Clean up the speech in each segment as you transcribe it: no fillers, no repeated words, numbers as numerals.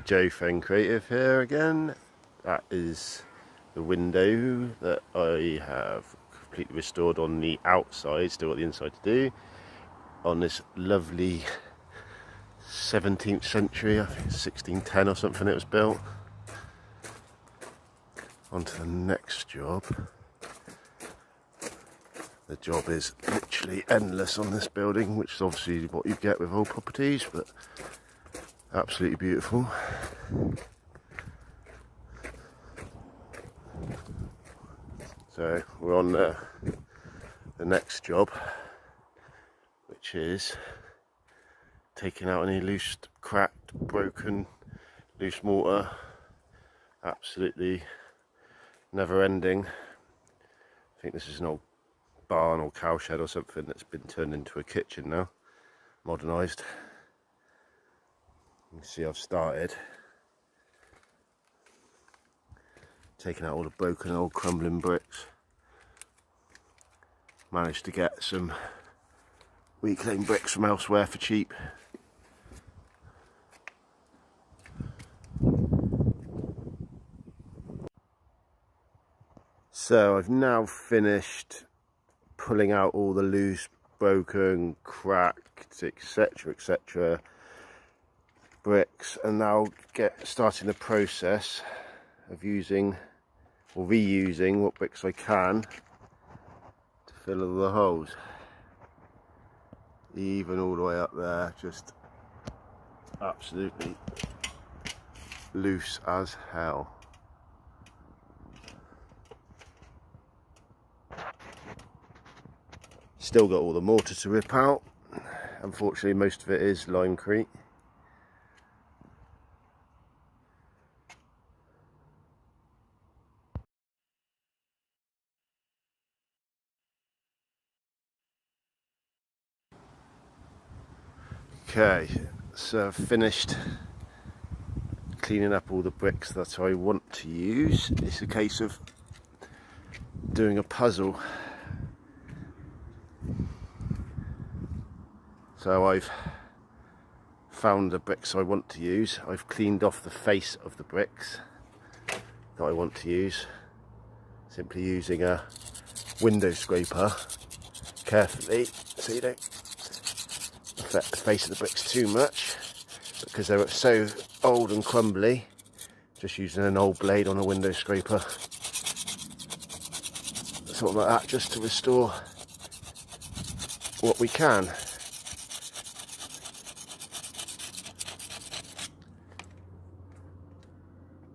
Joe Feng Creative here again. That is the window that I have completely restored on the outside, still got the inside to do, on this lovely 17th century, I think 1610 or something it was built. On to the next job. The job is literally endless on this building, which is obviously what you get with old properties, but absolutely beautiful. So we're on the next job, which is taking out any loose, cracked, broken, loose mortar. Absolutely never ending. I think this is an old barn or cowshed or something that's been turned into a kitchen now, modernised. You can see I've started taking out all the broken old crumbling bricks. Managed to get some reclaimed bricks from elsewhere for cheap. So I've now finished pulling out all the loose, broken, cracked, etc. bricks, and now starting the process of using or reusing what bricks I can to fill all the holes. Even all the way up there, just absolutely loose as hell. Still got all the mortar to rip out. Unfortunately, most of it is limecrete. Okay, so I've finished cleaning up all the bricks that I want to use. It's a case of doing a puzzle. So I've found the bricks I want to use. I've cleaned off the face of the bricks that I want to use, simply using a window scraper carefully so you don't affect the face of the bricks too much, because they were so old and crumbly. Just using an old blade on a window scraper, something like that, just to restore what we can.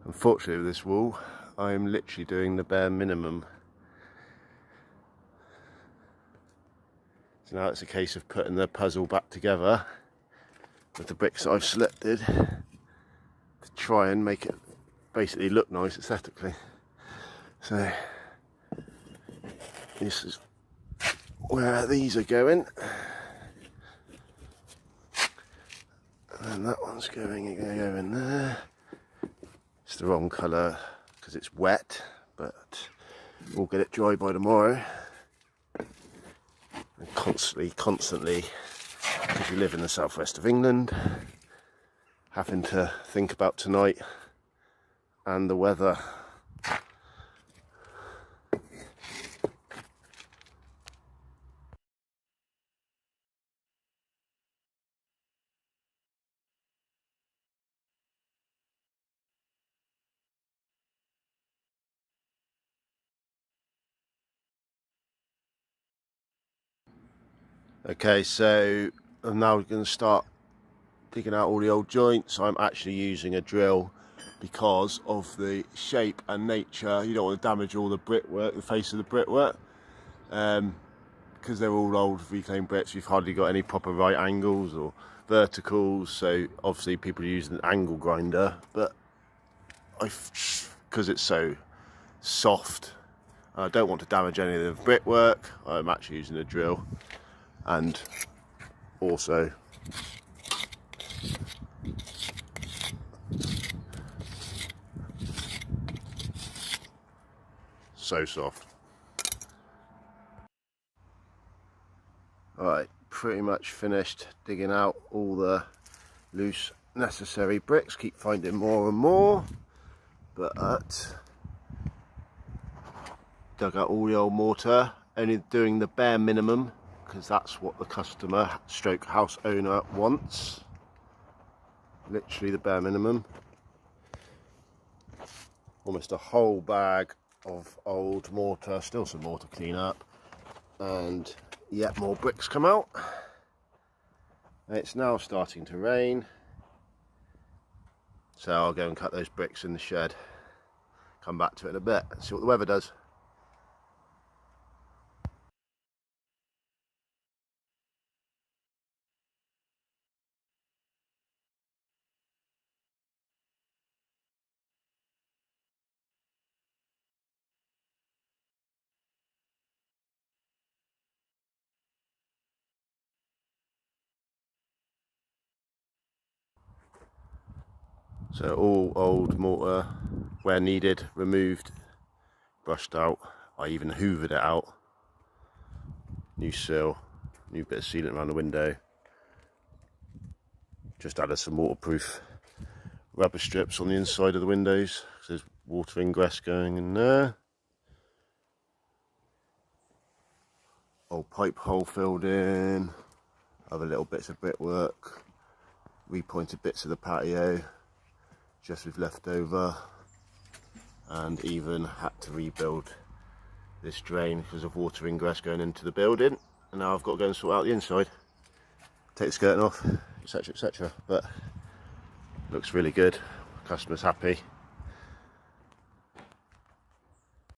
Unfortunately with this wall, I'm literally doing the bare minimum. So now it's a case of putting the puzzle back together with the bricks that I've selected to try and make it basically look nice aesthetically. So this is where these are going, and that one's going in there. It's the wrong colour because it's wet, but we'll get it dry by tomorrow. And constantly, because we live in the southwest of England, having to think about tonight and the weather. Okay, so I'm now going to start digging out all the old joints. I'm actually using a drill because of the shape and nature. You don't want to damage all the brickwork, the face of the brickwork, because they're all old reclaimed bricks. You've hardly got any proper right angles or verticals, so obviously people are using an angle grinder, but because it's so soft, I don't want to damage any of the brickwork. I'm actually using a drill, and also so soft. Alright, pretty much finished digging out all the loose necessary bricks, keep finding more and more, but dug out all the old mortar, only doing the bare minimum because that's what the customer stroke house owner wants, literally the bare minimum. Almost a whole bag of old mortar, still some more to clean up, and yet more bricks come out. It's now starting to rain, so I'll go and cut those bricks in the shed, come back to it in a bit and see what the weather does. So all old mortar, where needed, removed, brushed out. I even hoovered it out. New sill, new bit of sealant around the window. Just added some waterproof rubber strips on the inside of the windows. So there's water ingress going in there. Old pipe hole filled in. Other little bits of brickwork. Repointed bits of the patio, just with leftover. And even had to rebuild this drain because of water ingress going into the building, and now I've got to go and sort out the inside, take the skirting off, etc, etc. But looks really good, customer's happy.